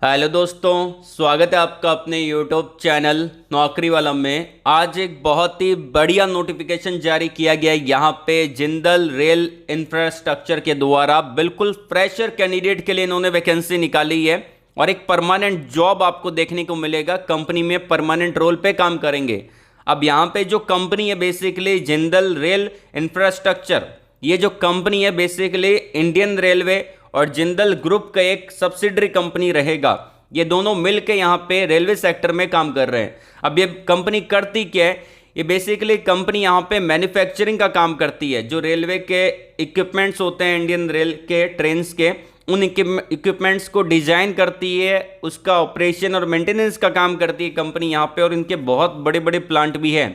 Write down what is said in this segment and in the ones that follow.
Hello दोस्तों, स्वागत है आपका अपने यूट्यूब चैनल नौकरी वाला में। आज एक बहुत ही बढ़िया नोटिफिकेशन जारी किया गया है यहाँ पे जिंदल रेल इंफ्रास्ट्रक्चर के द्वारा। बिल्कुल फ्रेशर कैंडिडेट के लिए इन्होंने वैकेंसी निकाली है और एक परमानेंट जॉब आपको देखने को मिलेगा। कंपनी में परमानेंट रोल पे काम करेंगे। अब यहाँ पे जो कंपनी है बेसिकली जिंदल रेल इंफ्रास्ट्रक्चर, ये जो कंपनी है बेसिकली इंडियन रेलवे और जिंदल ग्रुप का एक सब्सिडरी कंपनी रहेगा। ये दोनों मिलकर यहाँ पे रेलवे सेक्टर में काम कर रहे हैं। अब ये कंपनी करती क्या है? ये बेसिकली कंपनी यहाँ पे मैन्युफैक्चरिंग का काम करती है। जो रेलवे के इक्विपमेंट्स होते हैं इंडियन रेल के ट्रेन्स के, उन इक्विपमेंट्स को डिजाइन करती है, उसका ऑपरेशन और मेंटेनेंस का काम करती है कंपनी यहाँ पे। और इनके बहुत बड़े बड़े प्लांट भी हैं।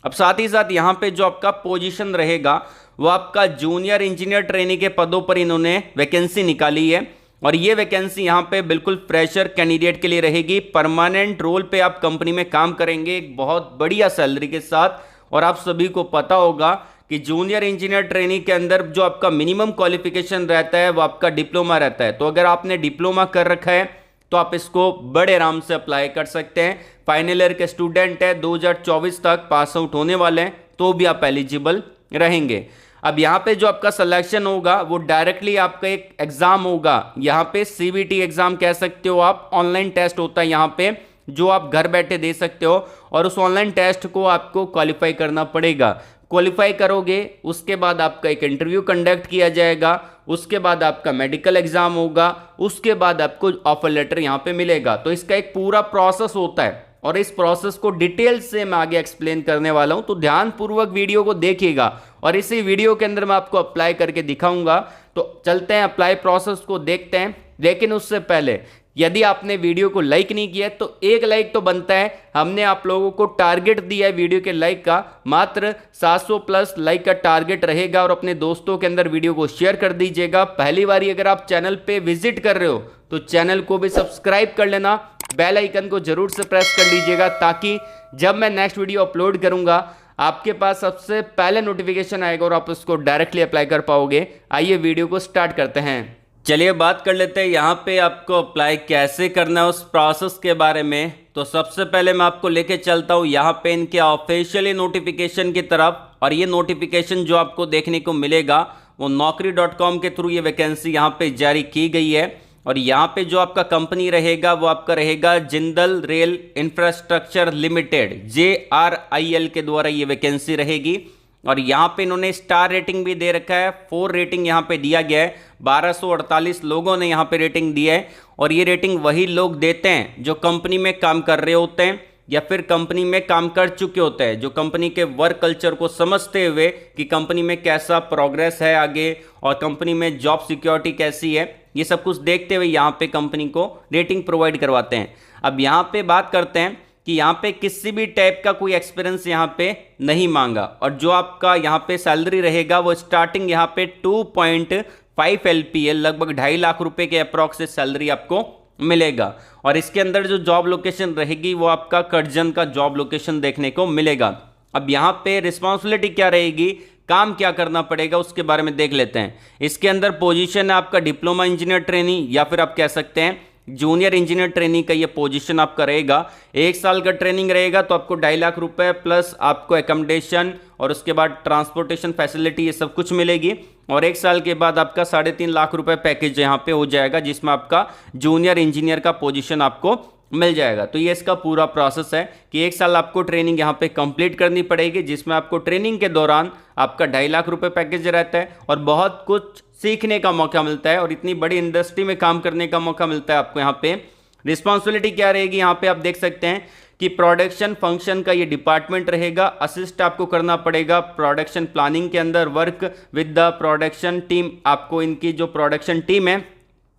अब साथ ही साथ यहाँ पे जो आपका पोजीशन रहेगा वो आपका जूनियर इंजीनियर ट्रेनी के पदों पर इन्होंने वैकेंसी निकाली है। और ये वैकेंसी यहाँ पे बिल्कुल फ्रेशर कैंडिडेट के लिए रहेगी। परमानेंट रोल पे आप कंपनी में काम करेंगे एक बहुत बढ़िया सैलरी के साथ। और आप सभी को पता होगा कि जूनियर इंजीनियर ट्रेनी के अंदर जो आपका मिनिमम क्वालिफिकेशन रहता है वो आपका डिप्लोमा रहता है। तो अगर आपने डिप्लोमा कर रखा है तो आप इसको बड़े आराम से अप्लाई कर सकते हैं। फाइनल ईयर के स्टूडेंट है, 2024 तक पास आउट होने वाले हैं, तो भी आप एलिजिबल रहेंगे। अब यहाँ पे जो आपका सिलेक्शन होगा वो डायरेक्टली आपका एक एग्जाम होगा। यहाँ पे सीबीटी एग्जाम कह सकते हो आप, ऑनलाइन टेस्ट होता है यहाँ पे, जो आप घर बैठे दे सकते हो। और उस ऑनलाइन टेस्ट को आपको क्वालिफाई करना पड़ेगा। क्वालिफाई करोगे उसके बाद आपका एक इंटरव्यू कंडक्ट किया जाएगा, उसके बाद आपका मेडिकल एग्जाम होगा, उसके बाद आपको ऑफर लेटर यहाँ पे मिलेगा। तो इसका एक पूरा प्रोसेस होता है और इस प्रोसेस को डिटेल से मैं आगे एक्सप्लेन करने वाला हूं। तो ध्यानपूर्वक वीडियो को देखिएगा और इसी वीडियो के अंदर मैं आपको अप्लाई करके दिखाऊंगा। तो चलते हैं अप्लाई प्रोसेस को देखते हैं। लेकिन उससे पहले यदि आपने वीडियो को लाइक नहीं किया तो एक लाइक तो बनता है। हमने आप लोगों को टारगेट दिया है वीडियो के लाइक का, मात्र 700 प्लस लाइक का टारगेट रहेगा। और अपने दोस्तों के अंदर वीडियो को शेयर कर दीजिएगा। पहली बारी अगर आप चैनल पे विजिट कर रहे हो तो चैनल को भी सब्सक्राइब कर लेना, बेल आइकन को जरूर से प्रेस कर लीजिएगा, ताकि जब मैं नेक्स्ट वीडियो अपलोड करूंगा आपके पास सबसे पहले नोटिफिकेशन आएगा और आप उसको डायरेक्टली अप्लाई कर पाओगे। आइए वीडियो को स्टार्ट करते हैं। चलिए बात कर लेते हैं यहाँ पे आपको अप्लाई कैसे करना है उस प्रोसेस के बारे में। तो सबसे पहले मैं आपको लेके चलता हूँ यहाँ पे इनके ऑफिशियली नोटिफिकेशन की तरफ। और ये नोटिफिकेशन जो आपको देखने को मिलेगा वो naukri.com के थ्रू ये वैकेंसी यहाँ पे जारी की गई है। और यहाँ पे जो आपका कंपनी रहेगा वो आपका रहेगा Jindal rail infrastructure limited, JRIL के द्वारा ये वैकेंसी रहेगी। और यहाँ पे इन्होंने स्टार रेटिंग भी दे रखा है, 4 रेटिंग यहाँ पे दिया गया है। 1248 लोगों ने यहाँ पे रेटिंग दी है। और ये रेटिंग वही लोग देते हैं जो कंपनी में काम कर रहे होते हैं या फिर कंपनी में काम कर चुके होते हैं, जो कंपनी के वर्क कल्चर को समझते हुए कि कंपनी में कैसा प्रोग्रेस है आगे और कंपनी में जॉब सिक्योरिटी कैसी है, ये सब कुछ देखते हुए यहाँ पे कंपनी को रेटिंग प्रोवाइड करवाते हैं। अब यहाँ पे बात करते हैं कि यहाँ पे किसी भी टाइप का कोई एक्सपीरियंस यहाँ पे नहीं मांगा। और जो आपका यहाँ पे सैलरी रहेगा वो स्टार्टिंग यहाँ पे 2.5 LPA, लगभग 2.5 लाख रुपए के अप्रॉक्स सैलरी आपको मिलेगा। और इसके अंदर जो जॉब लोकेशन रहेगी वो आपका करजन का जॉब लोकेशन देखने को मिलेगा। अब यहाँ पे रिस्पॉन्सिबिलिटी क्या रहेगी, काम क्या करना पड़ेगा, उसके बारे में देख लेते हैं। इसके अंदर पोजीशन है आपका डिप्लोमा इंजीनियर ट्रेनी या फिर आप कह सकते हैं जूनियर इंजीनियर ट्रेनिंग का ये पोजीशन आपका रहेगा। 1 साल का ट्रेनिंग रहेगा तो आपको 2.5 लाख रुपए प्लस आपको एकोमोडेशन और उसके बाद ट्रांसपोर्टेशन फैसिलिटी ये सब कुछ मिलेगी। और 1 साल के बाद आपका 3.5 लाख रुपए पैकेज यहाँ पे हो जाएगा, जिसमें आपका जूनियर इंजीनियर का पोजीशन आपको मिल जाएगा। तो ये इसका पूरा प्रोसेस है कि 1 साल आपको ट्रेनिंग यहाँ पे कंप्लीट करनी पड़ेगी, जिसमें आपको ट्रेनिंग के दौरान आपका 2.5 लाख रुपए पैकेज रहता है और बहुत कुछ सीखने का मौका मिलता है और इतनी बड़ी इंडस्ट्री में काम करने का मौका मिलता है आपको। यहाँ पे रिस्पॉन्सिबिलिटी क्या रहेगी, यहाँ पे आप देख सकते हैं कि प्रोडक्शन फंक्शन का ये डिपार्टमेंट रहेगा। असिस्ट आपको करना पड़ेगा प्रोडक्शन प्लानिंग के अंदर, work with the production team. आपको इनकी जो प्रोडक्शन टीम है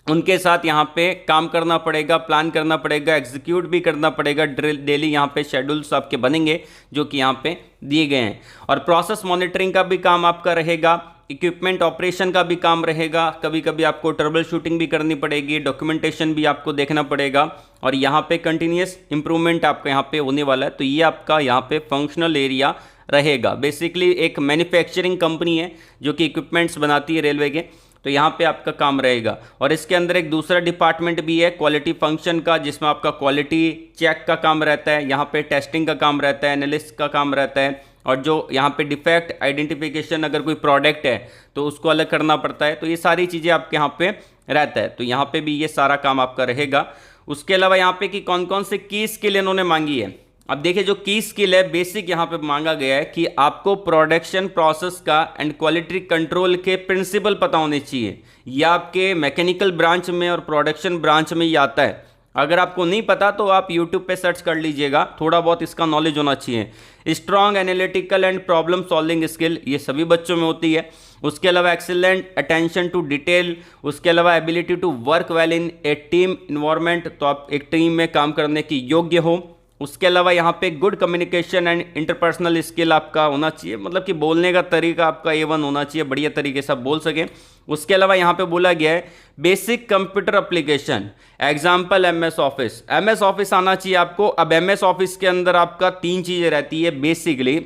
उनके साथ यहाँ पे काम करना पड़ेगा, प्लान करना पड़ेगा, एग्जीक्यूट भी करना पड़ेगा। डेली यहाँ पे शेड्यूल्स आपके बनेंगे जो कि यहाँ पे दिए गए हैं। और प्रोसेस मॉनिटरिंग का भी काम आपका रहेगा, इक्विपमेंट ऑपरेशन का भी काम रहेगा। कभी कभी आपको ट्रबल शूटिंग भी करनी पड़ेगी, डॉक्यूमेंटेशन भी आपको देखना पड़ेगा। और यहाँ पे कंटिन्यूस इंप्रूवमेंट आपका यहाँ पे होने वाला है। तो ये आपका यहाँ पे फंक्शनल एरिया रहेगा। बेसिकली एक मैन्युफैक्चरिंग कंपनी है जो कि इक्विपमेंट्स बनाती है रेलवे के। तो यहाँ पे आपका काम रहेगा। और इसके अंदर एक दूसरा डिपार्टमेंट भी है क्वालिटी फंक्शन का, जिसमें आपका क्वालिटी चेक का काम रहता है, यहाँ पे टेस्टिंग का काम रहता है, एनालिस्ट का काम रहता है, और जो यहाँ पे डिफेक्ट आइडेंटिफिकेशन, अगर कोई प्रोडक्ट है तो उसको अलग करना पड़ता है। तो ये सारी चीज़ें आपके यहाँ पे रहता है, तो यहाँ पे भी ये सारा काम आपका रहेगा। उसके अलावा यहाँ पे कि कौन कौन से की स्किल इन्होंने मांगी है। अब देखिए जो की स्किल है बेसिक यहाँ पे मांगा गया है कि आपको प्रोडक्शन प्रोसेस का एंड क्वालिटी कंट्रोल के प्रिंसिपल पता होने चाहिए। यह आपके मैकेनिकल ब्रांच में और प्रोडक्शन ब्रांच में ही आता है। अगर आपको नहीं पता तो आप यूट्यूब पे सर्च कर लीजिएगा, थोड़ा बहुत इसका नॉलेज होना चाहिए। Strong analytical and problem solving skill ये सभी बच्चों में होती है। उसके अलावा एक्सीलेंट अटेंशन टू डिटेल, उसके अलावा ability to work well in a team environment, तो आप एक टीम में काम करने की योग्य हो। उसके अलावा यहाँ पे good communication and interpersonal skill आपका होना चाहिए, मतलब कि बोलने का तरीका आपका A1 होना चाहिए, बढ़िया तरीके से आप बोल सकें। उसके अलावा यहाँ पे बोला गया है basic computer application, example MS office. MS office आना चाहिए आपको। अब MS ऑफिस के अंदर आपका 3 चीज़ें रहती है बेसिकली।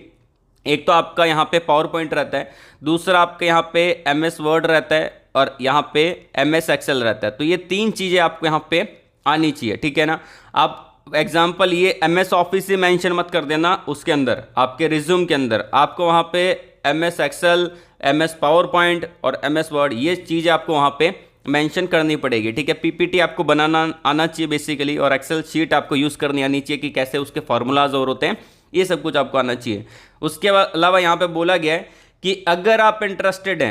एक तो आपका यहाँ पे पावर पॉइंट रहता है, दूसरा आपके यहाँ पे MS वर्ड रहता है, और यहाँ पे MS एक्सेल रहता है। तो ये 3 चीज़ें आपको यहाँ पे आनी चाहिए, ठीक है ना। आप एग्जाम्पल ये MS ऑफिस से मेंशन मत कर देना, उसके अंदर आपके रिज्यूम के अंदर आपको वहाँ पे MS Excel, MS PowerPoint और MS वर्ड ये चीज़ आपको वहाँ पे मेंशन करनी पड़ेगी, ठीक है। PPT आपको बनाना आना चाहिए बेसिकली, और एक्सेल शीट आपको यूज़ करनी आनी चाहिए कि कैसे उसके फार्मूलाज और होते हैं, ये सब कुछ आपको आना चाहिए। उसके अलावा यहाँ पे बोला गया है कि अगर आप इंटरेस्टेड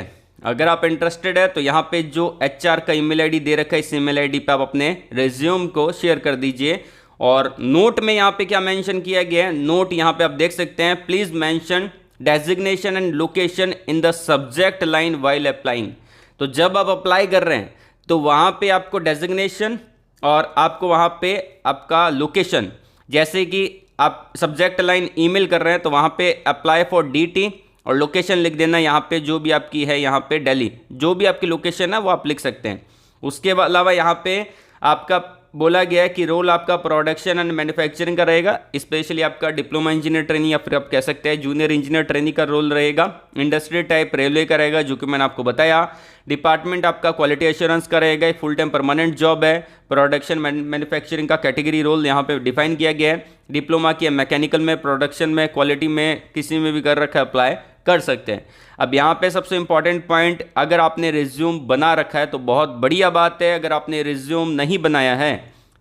हैं तो यहाँ पे जो HR का ईमेल ID दे रखा है, इस ईमेल ID पे आप अपने रिज्यूम को शेयर कर दीजिए। और नोट में यहाँ पे क्या मेंशन किया गया है, नोट यहाँ पे आप देख सकते हैं, please mention designation and location in the subject line while applying. तो जब आप अप्लाई कर रहे हैं तो वहाँ पे आपको डेजिग्नेशन और आपको वहाँ पे आपका लोकेशन, जैसे कि आप सब्जेक्ट लाइन ईमेल कर रहे हैं तो वहाँ पे अप्लाई फॉर DT और लोकेशन लिख देना, यहाँ पे जो भी आपकी है, यहाँ पे दिल्ली, जो भी आपकी लोकेशन है वो आप लिख सकते हैं। उसके अलावा यहाँ पे आपका बोला गया है कि रोल आपका प्रोडक्शन एंड मैन्युफैक्चरिंग का रहेगा, स्पेशली आपका डिप्लोमा इंजीनियर ट्रेनिंग या फिर आप कह सकते हैं जूनियर इंजीनियर ट्रेनिंग का रोल रहेगा। इंडस्ट्री टाइप रेलवे का रहेगा, जो कि मैंने आपको बताया। डिपार्टमेंट आपका क्वालिटी एश्योरेंस का रहेगा, फुल टाइम परमानेंट जॉब है। प्रोडक्शन मैन्युफैक्चरिंग का कैटेगरी रोल यहाँ पे डिफाइन किया गया है। डिप्लोमा किया मैकेनिकल में, प्रोडक्शन में, क्वालिटी में, किसी में भी कर रखा है, अप्लाई कर सकते हैं। अब यहाँ पे सबसे इंपॉर्टेंट पॉइंट, अगर आपने रिज्यूम बना रखा है तो बहुत बढ़िया बात है। अगर आपने रिज्यूम नहीं बनाया है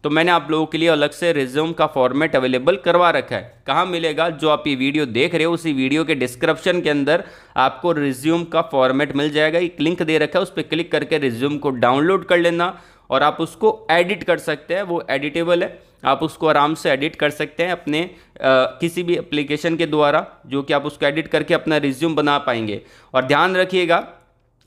तो मैंने आप लोगों के लिए अलग से रिज्यूम का फॉर्मेट अवेलेबल करवा रखा है। कहाँ मिलेगा, जो आप ये वीडियो देख रहे हो उसी वीडियो के डिस्क्रिप्शन के अंदर आपको रिज्यूम का फॉर्मेट मिल जाएगा। एक लिंक दे रखा है, उस पर क्लिक करके रिज्यूम को डाउनलोड कर लेना और आप उसको एडिट कर सकते हैं। वो एडिटेबल है, आप उसको आराम से एडिट कर सकते हैं अपने किसी भी एप्लीकेशन के द्वारा, जो कि आप उसको एडिट करके अपना रिज्यूम बना पाएंगे। और ध्यान रखिएगा,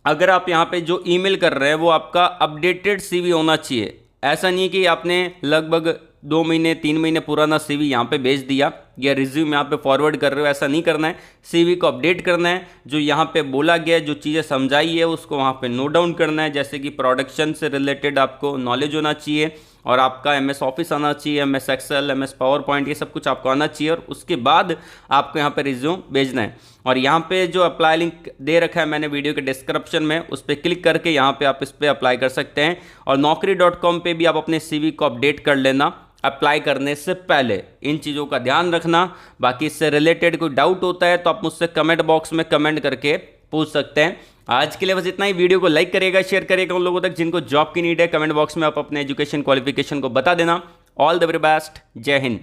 अगर आप यहाँ पे जो ईमेल कर रहे हैं वो आपका अपडेटेड CV होना चाहिए। ऐसा नहीं कि आपने लगभग 2 महीने 3 महीने पुराना CV यहाँ पे भेज दिया या रिज्यूम यहाँ पे फॉरवर्ड कर रहे हो, ऐसा नहीं करना है। CV को अपडेट करना है, जो यहाँ पे बोला गया है, जो चीज़ें समझाई है उसको वहाँ पे नोट डाउन करना है। जैसे कि प्रोडक्शन से रिलेटेड आपको नॉलेज होना चाहिए, और आपका MS ऑफिस आना चाहिए, MS Excel, MS PowerPoint, ये सब कुछ आपको आना चाहिए। और उसके बाद आपको यहाँ पे रिज्यूम भेजना है। और यहाँ पे जो अप्लाई लिंक दे रखा है मैंने वीडियो के डिस्क्रिप्शन में, उस पर क्लिक करके यहाँ पे आप इस पर अप्लाई कर सकते हैं। और naukri.com पे भी आप अपने CV को अपडेट कर लेना अप्लाई करने से पहले। इन चीज़ों का ध्यान रखना। बाकी इससे रिलेटेड कोई डाउट होता है तो आप मुझसे कमेंट बॉक्स में कमेंट करके पूछ सकते हैं। आज के लिए बस इतना ही। वीडियो को लाइक करिएगा, शेयर करिएगा उन लोगों तक जिनको जॉब की नीड है। कमेंट बॉक्स में आप अपने एजुकेशन क्वालिफिकेशन को बता देना। ऑल द वेरी बेस्ट, जय हिंद।